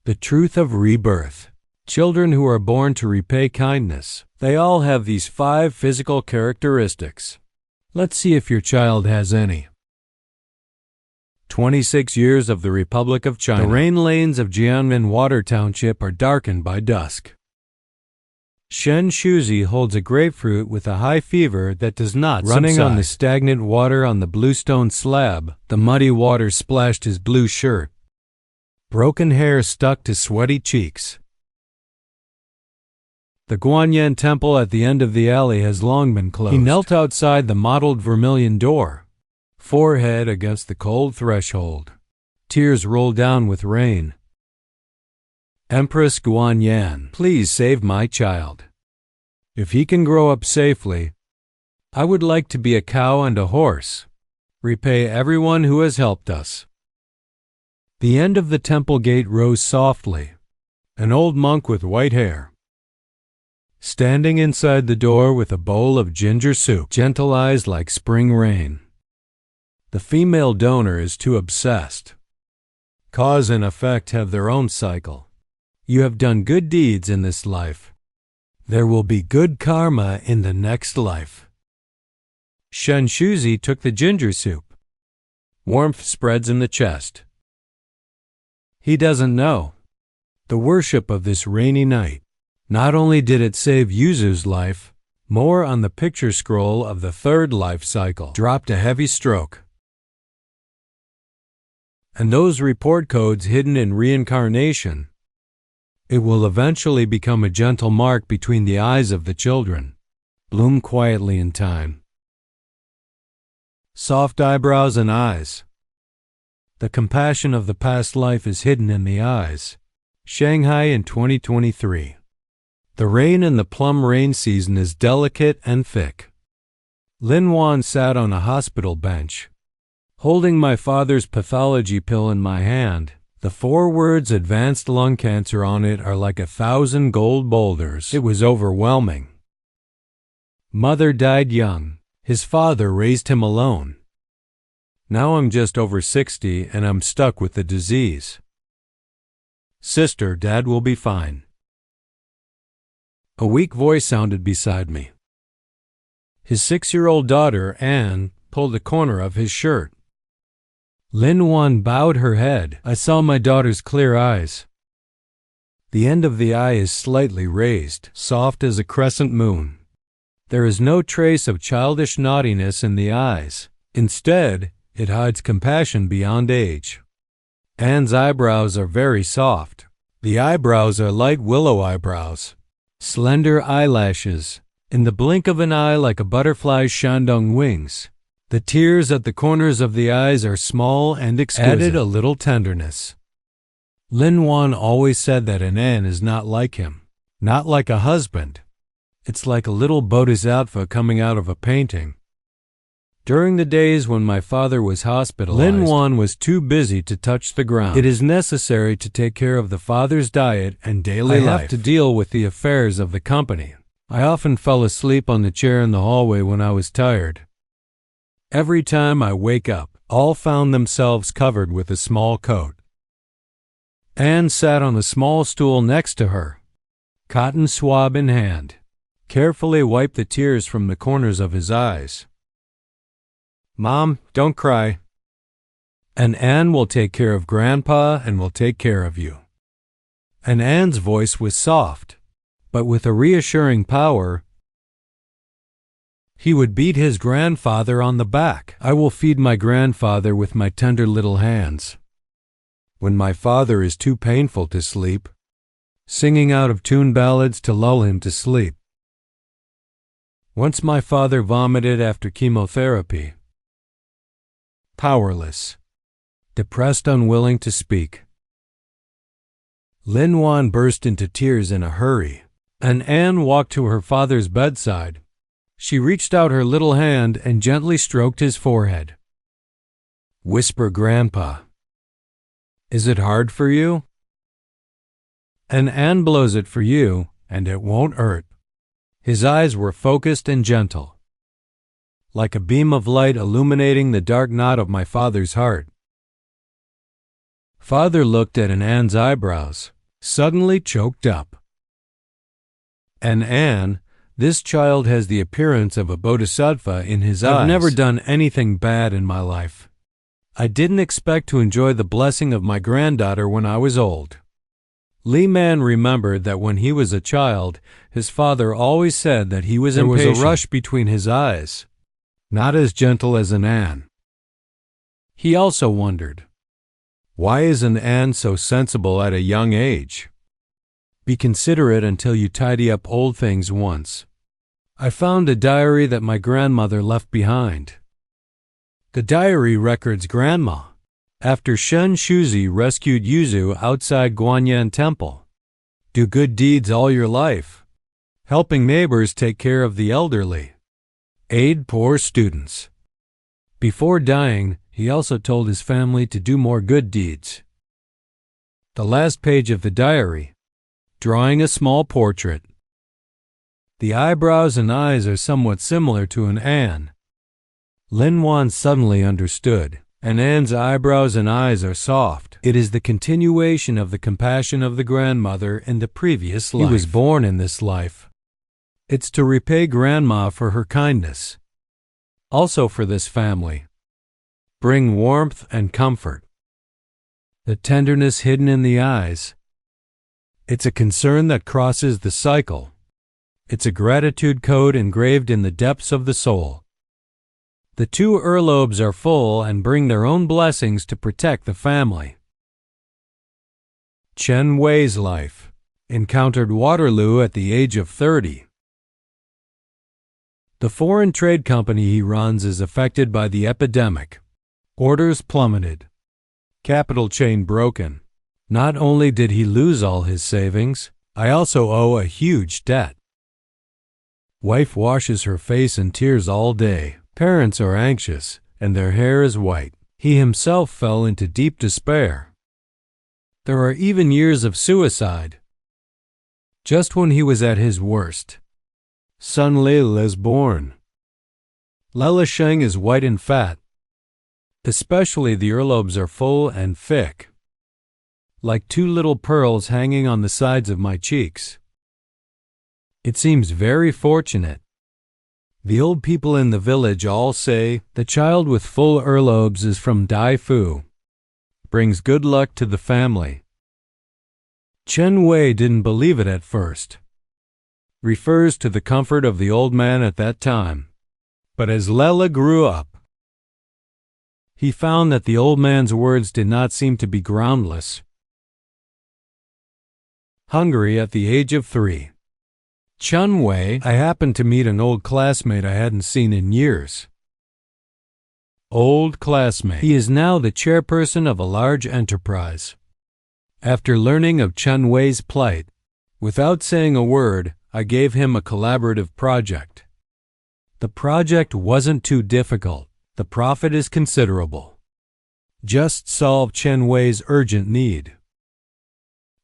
The truth of rebirth. Children who are born to repay kindness. They all have these 5 physical characteristics. Let's see if your child has any. 26 years of the Republic of China. The rain lanes of Jianmen Water Township are darkened by dusk. Shen Shuzi holds a grapefruit with a high fever that does not running subside. On the stagnant water on the bluestone slab, the muddy water splashed his blue shirt. Broken hair stuck to sweaty cheeks. The Guanyin temple at the end of the alley has long been closed. He knelt outside the mottled vermilion door, forehead against the cold threshold. Tears rolled down with rain. Empress Guanyin, please save my child. If he can grow up safely, I would like to be a cow and a horse. Repay everyone who has helped us. The end of the temple gate rose softly. An old monk with white hair, standing inside the door with a bowl of ginger soup, gentle eyes like spring rain. The female donor is too obsessed. Cause and effect have their own cycle. You have done good deeds in this life. There will be good karma in the next life. Shen Shuzi took the ginger soup. Warmth spreads in the chest. He doesn't know. The worship of this rainy night. Not only did it save Yuzu's life, more on the picture scroll of the 3rd life cycle dropped a heavy stroke. And those report codes hidden in reincarnation. It will eventually become a gentle mark between the eyes of the children, bloom quietly in time. Soft eyebrows and eyes. The compassion of the past life is hidden in the eyes. Shanghai in 2023. The rain in the plum rain season is delicate and thick. Lin Wan sat on a hospital bench, holding my father's pathology pill in my hand. The 4 words advanced lung cancer on it are like 1,000 gold boulders. It was overwhelming. Mother died young. His father raised him alone. Now I'm just over 60 and I'm stuck with the disease. Sister, Dad will be fine. A weak voice sounded beside me. His 6-year-old daughter, Anne, pulled a corner of his shirt. Lin Wan bowed her head. I saw my daughter's clear eyes. The end of the eye is slightly raised, soft as a crescent moon. There is no trace of childish naughtiness in the eyes. Instead, it hides compassion beyond age. Anne's eyebrows are very soft. The eyebrows are light willow eyebrows. Slender eyelashes. In the blink of an eye like a butterfly's shandong wings. The tears at the corners of the eyes are small and exquisite. Added a little tenderness. Lin Wan always said that an Anne is not like him. Not like a husband. It's like a little bodhisattva coming out of a painting. During the days when my father was hospitalized, Lin Wan was too busy to touch the ground. It is necessary to take care of the father's diet and daily life. I have to deal with the affairs of the company. I often fell asleep on the chair in the hallway when I was tired. Every time I wake up, all found themselves covered with a small coat. Anne sat on a small stool next to her, cotton swab in hand, carefully wiped the tears from the corners of his eyes. Mom, don't cry. And Anne will take care of Grandpa and will take care of you. And Anne's voice was soft, but with a reassuring power. He would beat his grandfather on the back. I will feed my grandfather with my tender little hands. When my father is too painful to sleep, singing out-of-tune ballads to lull him to sleep. Once my father vomited after chemotherapy. Powerless. Depressed, unwilling to speak. Lin Wan burst into tears in a hurry, and Anne walked to her father's bedside. She reached out her little hand and gently stroked his forehead. Whisper, Grandpa. Is it hard for you? And Anne blows it for you, and it won't hurt. His eyes were focused and gentle, like a beam of light illuminating the dark knot of my father's heart. Father looked at Anne's eyebrows. suddenly choked up. And Anne, this child has the appearance of a bodhisattva in his eyes. I've never done anything bad in my life. I didn't expect to enjoy the blessing of my granddaughter when I was old. Lee Man remembered that when he was a child, his father always said that he was impatient. There was a rush between his eyes, not as gentle as an Anne. He also wondered, why is an Anne so sensible at a young age? Be considerate until you tidy up old things once. I found a diary that my grandmother left behind. The diary records Grandma, after Shen Shuzi rescued Yuzu outside Guanyan Temple. Do good deeds all your life, helping neighbors take care of the elderly. Aid poor students. Before dying, he also told his family to do more good deeds. The last page of the diary, drawing a small portrait. The eyebrows and eyes are somewhat similar to an Anne. Lin Wan suddenly understood. An Anne's eyebrows and eyes are soft. It is the continuation of the compassion of the grandmother in the previous life. He was born in this life. It's to repay Grandma for her kindness. Also for this family. Bring warmth and comfort. The tenderness hidden in the eyes. It's a concern that crosses the cycle. It's a gratitude code engraved in the depths of the soul. The two earlobes are full and bring their own blessings to protect the family. Chen Wei's life. Encountered Waterloo at the age of 30. The foreign trade company he runs is affected by the epidemic. Orders plummeted. Capital chain broken. Not only did he lose all his savings, I also owe a huge debt. Wife washes her face in tears all day. Parents are anxious, and their hair is white. He himself fell into deep despair. There are even years of suicide. Just when he was at his worst, son Leila is born. Lela Sheng is white and fat. Especially the earlobes are full and thick, like two little pearls hanging on the sides of my cheeks. It seems very fortunate. The old people in the village all say the child with full earlobes is from Dai Fu. Brings good luck to the family. Chen Wei didn't believe it at first. Refers to the comfort of the old man at that time. But as Lela grew up, he found that the old man's words did not seem to be groundless. Hungary at the age of 3. Chen Wei, I happened to meet an old classmate I hadn't seen in years. Old classmate. He is now the chairperson of a large enterprise. After learning of Chen Wei's plight, without saying a word, I gave him a collaborative project. The project wasn't too difficult. The profit is considerable. Just solve Chen Wei's urgent need.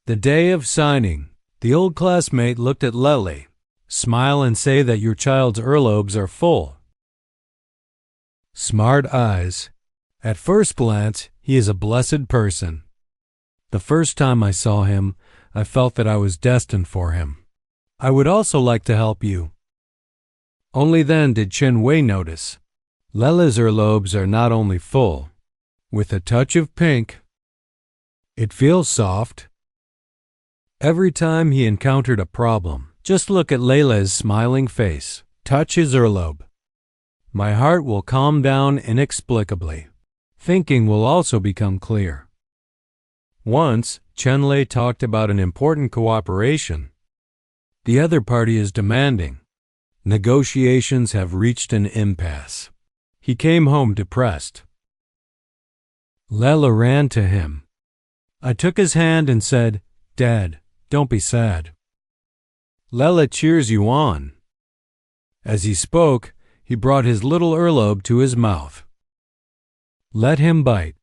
The day of signing, the old classmate looked at Lely. Smile and say that your child's earlobes are full. Smart eyes. At first glance, he is a blessed person. The first time I saw him, I felt that I was destined for him. I would also like to help you. Only then did Chen Wei notice. Lela's earlobes are not only full, with a touch of pink. It feels soft. Every time he encountered a problem, just look at Leila's smiling face, touch his earlobe. My heart will calm down inexplicably. Thinking will also become clear. Once, Chen Lei talked about an important cooperation. The other party is demanding. Negotiations have reached an impasse. He came home depressed. Lela ran to him. I took his hand and said, Dad, don't be sad. Lela cheers you on. As he spoke, he brought his little earlobe to his mouth. Let him bite.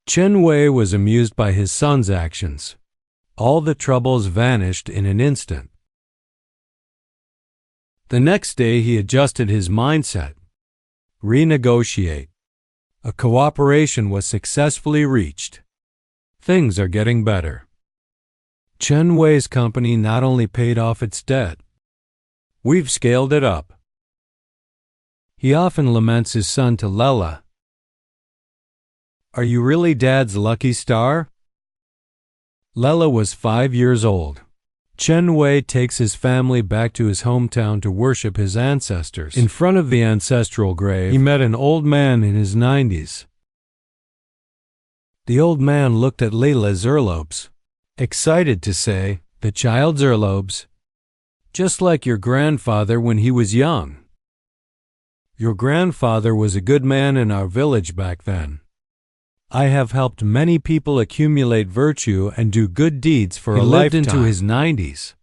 Chen Wei was amused by his son's actions. All the troubles vanished in an instant. The next day he adjusted his mindset. Renegotiate. A cooperation was successfully reached. Things are getting better. Chen Wei's company not only paid off its debt, we've scaled it up. He often laments his son to Lela. Are you really Dad's lucky star? Lela was 5 years old. Chen Wei takes his family back to his hometown to worship his ancestors. In front of the ancestral grave, he met an old man in his 90s. The old man looked at Leila's earlobes, excited to say, "The child's earlobes, just like your grandfather when he was young. Your grandfather was a good man in our village back then. I have helped many people accumulate virtue and do good deeds for a lifetime." He lived into his 90s,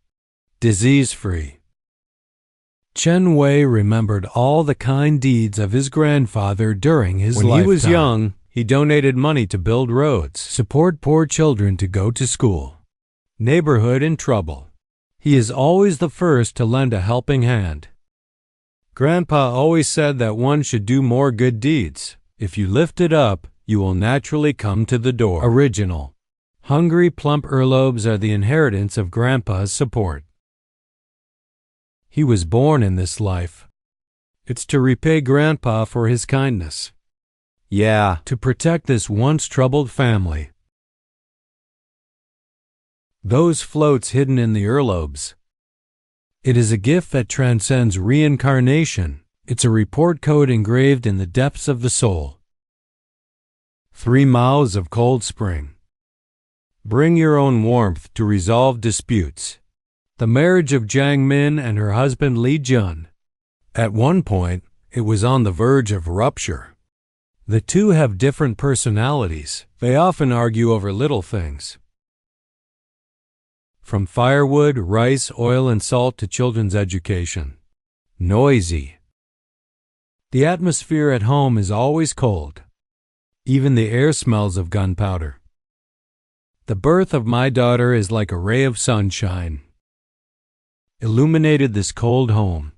disease-free. Chen Wei remembered all the kind deeds of his grandfather during his lifetime. When he was young, he donated money to build roads, support poor children to go to school, neighborhood in trouble. He is always the first to lend a helping hand. Grandpa always said that one should do more good deeds. If you lift it up, you will naturally come to the door. Original. Hungry, plump earlobes are the inheritance of Grandpa's support. He was born in this life. It's to repay Grandpa for his kindness. Yeah, to protect this once troubled family. Those floats hidden in the earlobes. It is a gift that transcends reincarnation. It's a report code engraved in the depths of the soul. 3 mouths of cold spring. Bring your own warmth to resolve disputes. The marriage of Jiang Min and her husband Li Jun. At one point, it was on the verge of rupture. The two have different personalities. They often argue over little things. From firewood, rice, oil, and salt to children's education. Noisy. The atmosphere at home is always cold. Even the air smells of gunpowder. The birth of my daughter is like a ray of sunshine. Illuminated this cold home.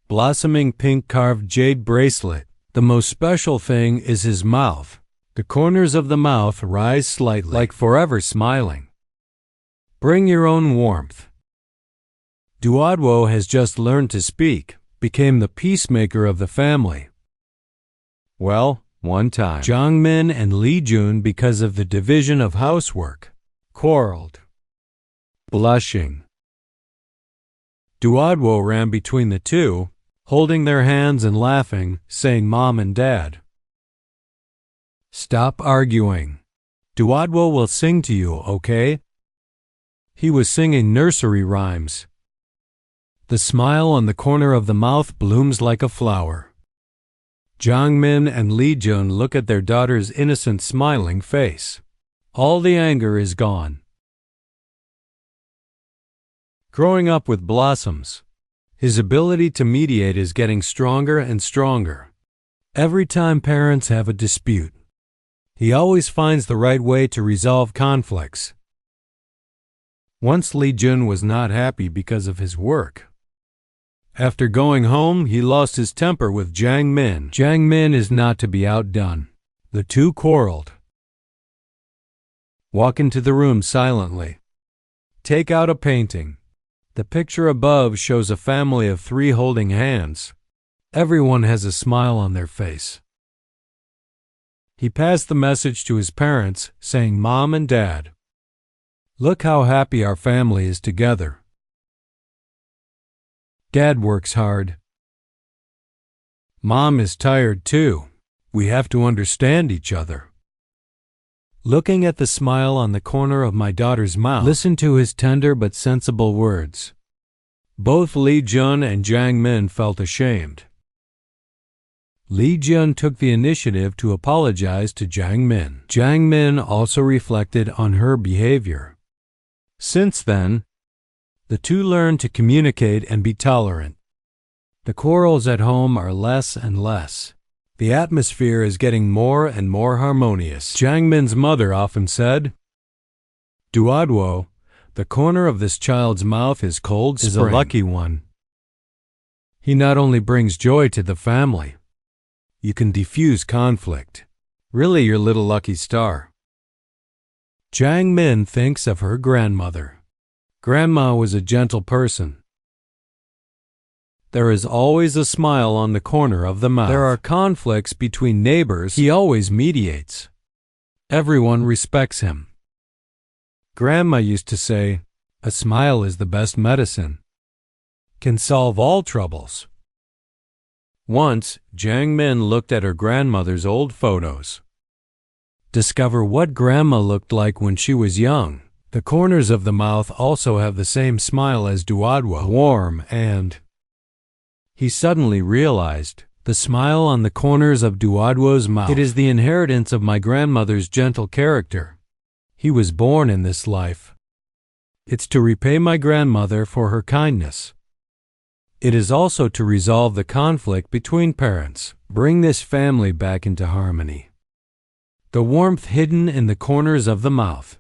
Blossoming pink carved jade bracelet. The most special thing is his mouth. The corners of the mouth rise slightly, like forever smiling. Bring your own warmth. Duodwo has just learned to speak, became the peacemaker of the family. Well, one time, Jiang Min and Li Jun, because of the division of housework, quarreled. Blushing. Duodwo ran between the two, holding their hands and laughing, saying, "Mom and Dad, stop arguing. Duodwo will sing to you, okay?" He was singing nursery rhymes. The smile on the corner of the mouth blooms like a flower. Jiang Min and Li Jun look at their daughter's innocent, smiling face. All the anger is gone. Growing up with Blossoms, his ability to mediate is getting stronger and stronger. Every time parents have a dispute, he always finds the right way to resolve conflicts. Once Li Jun was not happy because of his work. After going home, he lost his temper with Jiang Min. Jiang Min is not to be outdone. The two quarreled. Walk into the room silently. Take out a painting. The picture above shows a family of 3 holding hands. Everyone has a smile on their face. He passed the message to his parents, saying, "Mom and Dad, look how happy our family is together. Dad works hard. Mom is tired too. We have to understand each other." Looking at the smile on the corner of my daughter's mouth, listen to his tender but sensible words. Both Li Jun and Jiang Min felt ashamed. Li Jun took the initiative to apologize to Jiang Min. Jiang Min also reflected on her behavior. Since then, the two learned to communicate and be tolerant. The quarrels at home are less and less. The atmosphere is getting more and more harmonious. Jiang Min's mother often said, "Duodwo, the corner of this child's mouth is cold spring. Is a lucky one. He not only brings joy to the family, you can diffuse conflict. Really your little lucky star." Jiang Min thinks of her grandmother. Grandma was a gentle person. There is always a smile on the corner of the mouth. There are conflicts between neighbors. He always mediates. Everyone respects him. Grandma used to say, "A smile is the best medicine. Can solve all troubles." Once, Jiang Min looked at her grandmother's old photos. Discover what Grandma looked like when she was young. The corners of the mouth also have the same smile as Duodwa, warm and... He suddenly realized, the smile on the corners of Duodwa's mouth. It is the inheritance of my grandmother's gentle character. He was born in this life. It's to repay my grandmother for her kindness. It is also to resolve the conflict between parents, bring this family back into harmony. The warmth hidden in the corners of the mouth.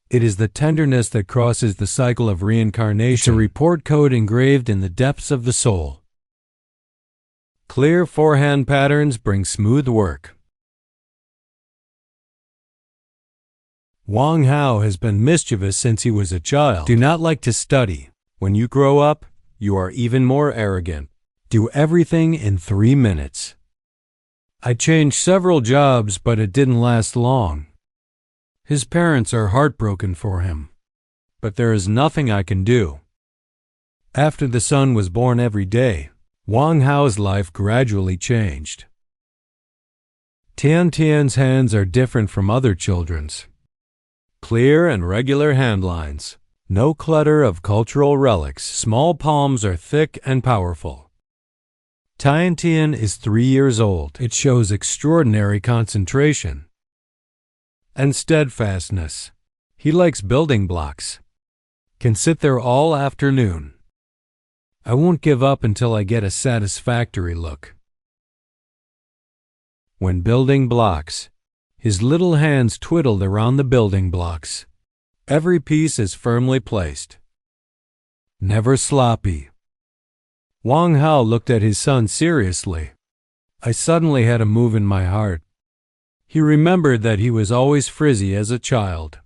It is the tenderness that crosses the cycle of reincarnation. It's a report code engraved in the depths of the soul. Clear forehand patterns bring smooth work. Wang Hao has been mischievous since he was a child. Do not like to study. When you grow up, you are even more arrogant. Do everything in 3 minutes. I changed several jobs, but it didn't last long. His parents are heartbroken for him. But there is nothing I can do. After the son was born every day, Wang Hao's life gradually changed. Tian Tian's hands are different from other children's. Clear and regular hand lines. No clutter of cultural relics. Small palms are thick and powerful. Tian Tian is 3 years old. It shows extraordinary concentration and steadfastness. He likes building blocks. Can sit there all afternoon. I won't give up until I get a satisfactory look. When building blocks, his little hands twiddled around the building blocks. Every piece is firmly placed. Never sloppy. Wang Hao looked at his son seriously. I suddenly had a move in my heart. He remembered that he was always frizzy as a child.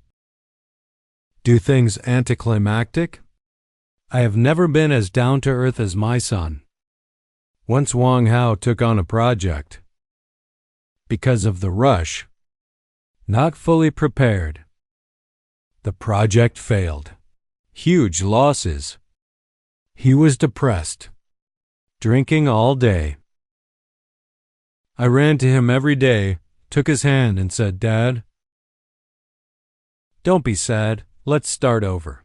Do things anticlimactic? I have never been as down-to-earth as my son. Once Wang Hao took on a project. Because of the rush, not fully prepared, the project failed. Huge losses. He was depressed, drinking all day. I ran to him every day, took his hand and said, "Dad, don't be sad, let's start over."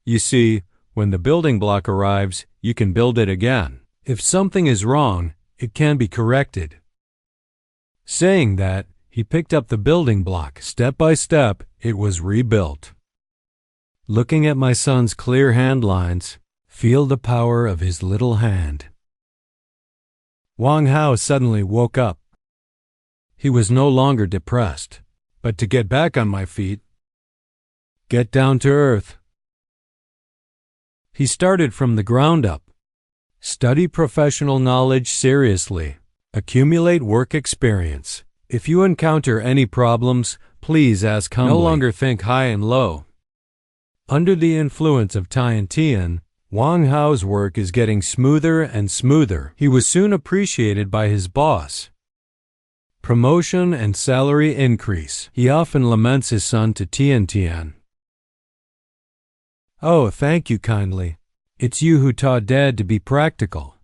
You see, when the building block arrives, you can build it again. If something is wrong, it can be corrected. Saying that, he picked up the building block. Step by step, it was rebuilt. Looking at my son's clear hand lines, feel the power of his little hand. Wang Hao suddenly woke up. He was no longer depressed, but to get back on my feet, get down to earth. He started from the ground up. Study professional knowledge seriously. Accumulate work experience. If you encounter any problems, please ask humbly. No longer think high and low. Under the influence of Tian Tian, Wang Hao's work is getting smoother and smoother. He was soon appreciated by his boss. Promotion and salary increase. He often laments his son to Tian Tian. "Oh, thank you kindly. It's you who taught Dad to be practical."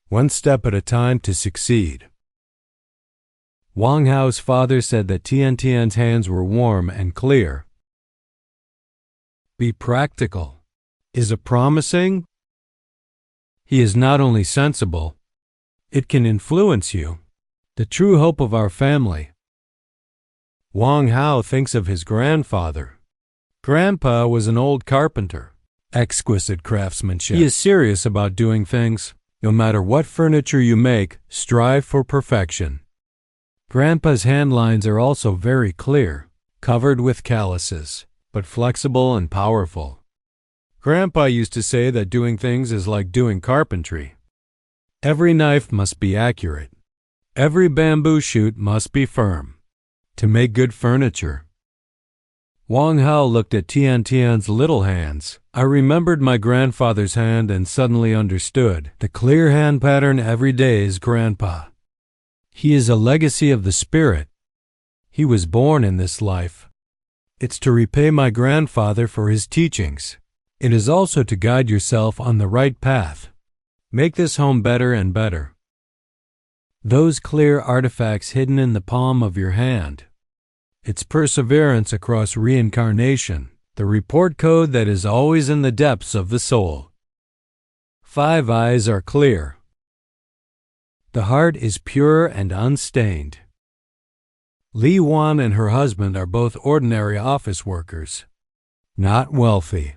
One step at a time to succeed. Wang Hao's father said that Tian Tian's hands were warm and clear. Be practical. Is it promising? He is not only sensible, it can influence you. The true hope of our family. Wang Hao thinks of his grandfather. Grandpa was an old carpenter. Exquisite craftsmanship. He is serious about doing things. No matter what furniture you make, strive for perfection. Grandpa's hand lines are also very clear, covered with calluses, but flexible and powerful. Grandpa used to say that doing things is like doing carpentry. Every knife must be accurate. Every bamboo shoot must be firm. to make good furniture. Wang Hao looked at Tian Tian's little hands. I remembered my grandfather's hand and suddenly understood. The clear hand pattern every day is Grandpa. He is a legacy of the spirit. He was born in this life. It's to repay my grandfather for his teachings. It is also to guide yourself on the right path. Make this home better and better. Those clear artifacts hidden in the palm of your hand. It's perseverance across reincarnation, the report code that is always in the depths of the soul. 5 eyes are clear. The heart is pure and unstained. Li Yuan and her husband are both ordinary office workers, not wealthy.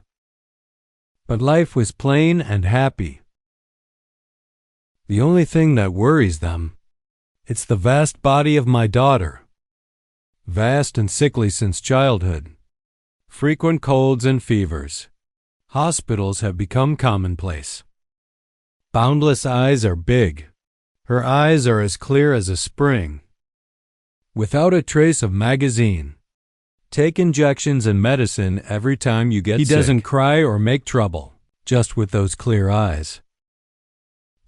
But life was plain and happy. The only thing that worries them, it's the vast body of my daughter. Vast and sickly since childhood. Frequent colds and fevers. Hospitals have become commonplace. Boundless eyes are big. Her eyes are as clear as a spring. Without a trace of magazine. Take injections and medicine every time you get sick. He doesn't cry or make trouble, just with those clear eyes.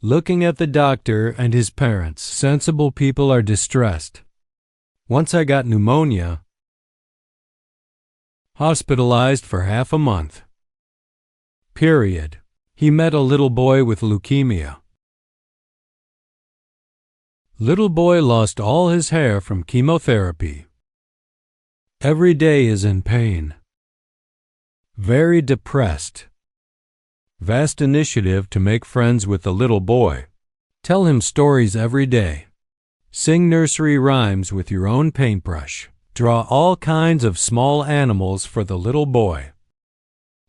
Looking at the doctor and his parents, sensible people are distressed. Once I got pneumonia, hospitalized for half a month. Period. He met a little boy with leukemia. Little boy lost all his hair from chemotherapy. Every day is in pain. Very depressed. Vast initiative to make friends with the little boy. Tell him stories every day. Sing nursery rhymes with your own paintbrush. Draw all kinds of small animals for the little boy.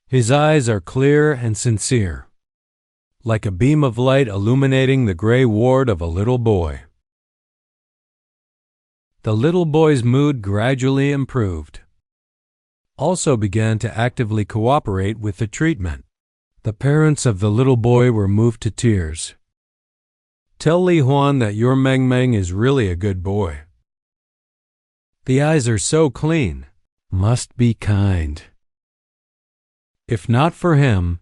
His eyes are clear and sincere, like a beam of light illuminating the gray ward of a little boy. The little boy's mood gradually improved. Also began to actively cooperate with the treatment. The parents of the little boy were moved to tears. Tell Li Huan that your Meng Meng is really a good boy. The eyes are so clean. Must be kind. If not for him,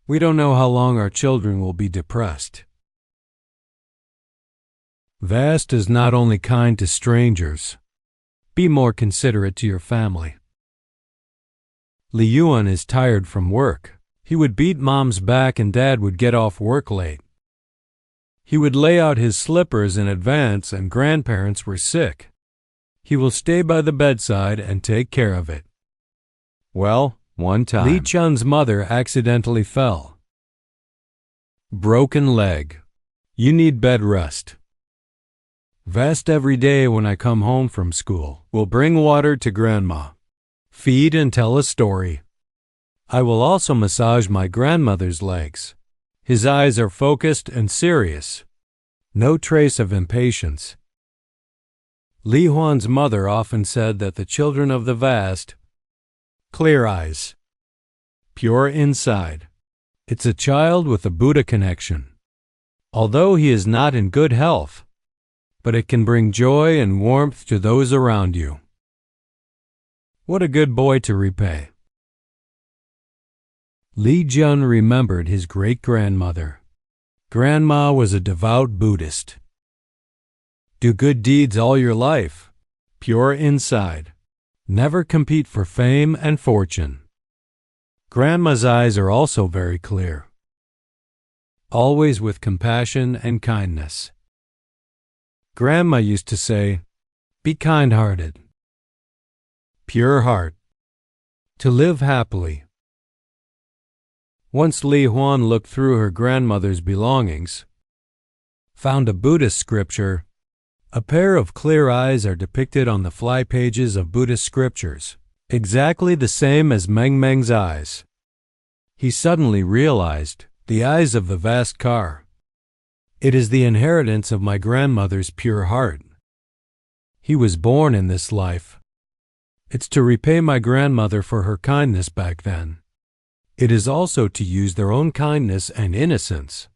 we don't know how long our children will be depressed. Vast is not only kind to strangers. Be more considerate to your family. Li Yuan is tired from work. He would beat Mom's back and Dad would get off work late. He would lay out his slippers in advance and grandparents were sick. He will stay by the bedside and take care of it. Well, one time, Li Chun's mother accidentally fell. Broken leg. You need bed rest. Vast every day when I come home from school will bring water to Grandma. Feed and tell a story. I will also massage my grandmother's legs. His eyes are focused and serious. No trace of impatience. Li Huan's mother often said that the children of the vast, clear eyes, pure inside. It's a child with a Buddha connection. Although he is not in good health, but it can bring joy and warmth to those around you. What a good boy to repay. Li Jun remembered his great-grandmother. Grandma was a devout Buddhist. Do good deeds all your life, pure inside. Never compete for fame and fortune. Grandma's eyes are also very clear. Always with compassion and kindness. Grandma used to say, be kind-hearted. Pure heart. To live happily. Once Li Huan looked through her grandmother's belongings, found a Buddhist scripture. A pair of clear eyes are depicted on the fly pages of Buddhist scriptures, exactly the same as Meng Meng's eyes. He suddenly realized, the eyes of the vast car. It is the inheritance of my grandmother's pure heart. He was born in this life. It's to repay my grandmother for her kindness back then. It is also to use their own kindness and innocence.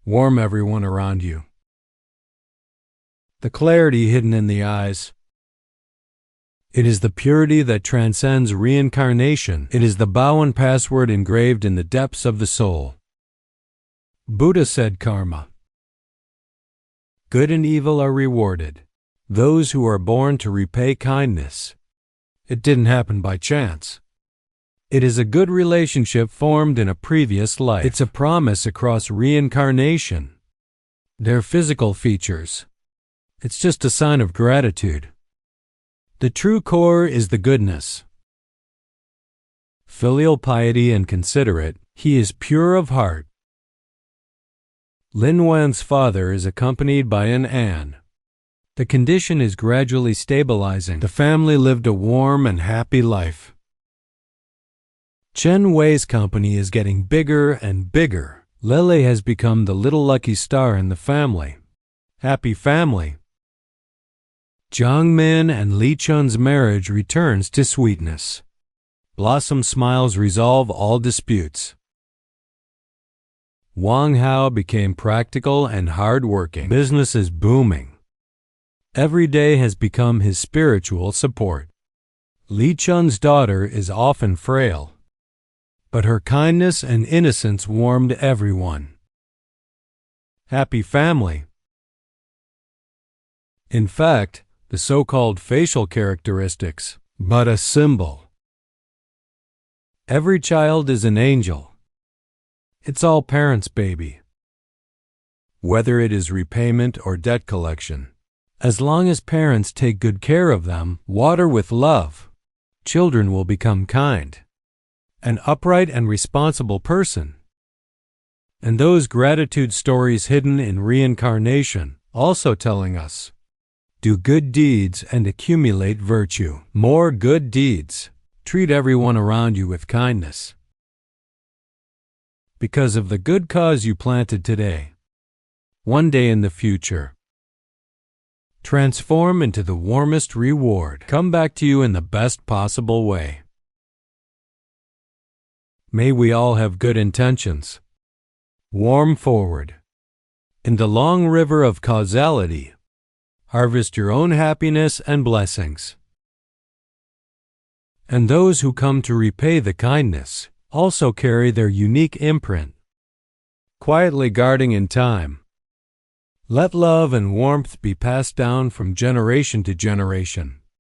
Warm everyone around you. The clarity hidden in the eyes. It is the purity that transcends reincarnation. It is the Bowen password engraved in the depths of the soul. Buddha said karma. Good and evil are rewarded. Those who are born to repay kindness. It didn't happen by chance. It is a good relationship formed in a previous life. It's a promise across reincarnation. They're physical features. It's just a sign of gratitude. The true core is the goodness. Filial piety and considerate, he is pure of heart. Lin Wan's father is accompanied by an An. The condition is gradually stabilizing. The family lived a warm and happy life. Chen Wei's company is getting bigger and bigger. Lele has become the little lucky star in the family. Happy family. Jiang Min and Li Chun's marriage returns to sweetness. Blossom smiles resolve all disputes. Wang Hao became practical and hard-working. Business is booming. Every day has become his spiritual support. Li Chun's daughter is often frail, but her kindness and innocence warmed everyone. Happy family. In fact, the so-called facial characteristics, but a symbol. Every child is an angel. It's all parents' baby. Whether it is repayment or debt collection, as long as parents take good care of them, water with love, children will become kind, an upright and responsible person. And those gratitude stories hidden in reincarnation also telling us, do good deeds and accumulate virtue. More good deeds. Treat everyone around you with kindness. Because of the good cause you planted today, one day in the future, transform into the warmest reward. Come back to you in the best possible way. May we all have good intentions. Warm forward. In the long river of causality, harvest your own happiness and blessings. And those who come to repay the kindness also carry their unique imprint, quietly guarding in time. Let love and warmth be passed down from generation to generation.